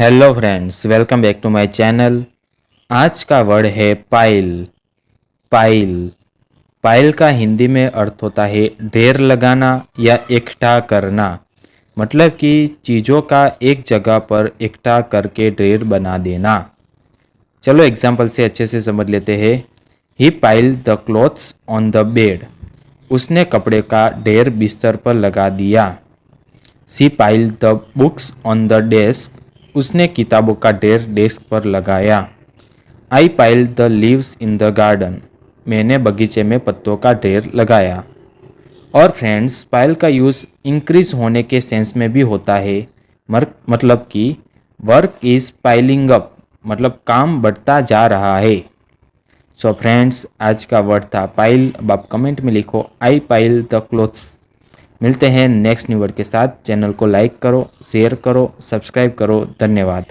Hello friends, welcome back to my channel. आज का word है पाइल। पाइल पाइल का हिंदी में अर्थ होता है ढेर लगाना या इकट्ठा करना। मतलब कि चीज़ों का एक जगह पर इकट्ठा करके ढेर बना देना। चलो एग्जाम्पल से अच्छे से समझ लेते हैं। He pile the clothes on the bed. उसने कपड़े का ढेर बिस्तर पर लगा दिया। She pile the books on the desk. उसने किताबों का ढेर डेस्क पर लगाया। I pile the leaves in the garden. मैंने बगीचे में पत्तों का ढेर लगाया। और फ्रेंड्स, पाइल का यूज़ इंक्रीज होने के सेंस में भी होता है। मतलब कि वर्क इज पाइलिंग अप, मतलब काम बढ़ता जा रहा है। सो फ्रेंड्स, आज का वर्ड था पाइल। अब आप कमेंट में लिखो आई पाइल द क्लोथ्स। मिलते हैं नेक्स्ट न्यू वर्ड के साथ। चैनल को लाइक करो, शेयर करो, सब्सक्राइब करो। धन्यवाद।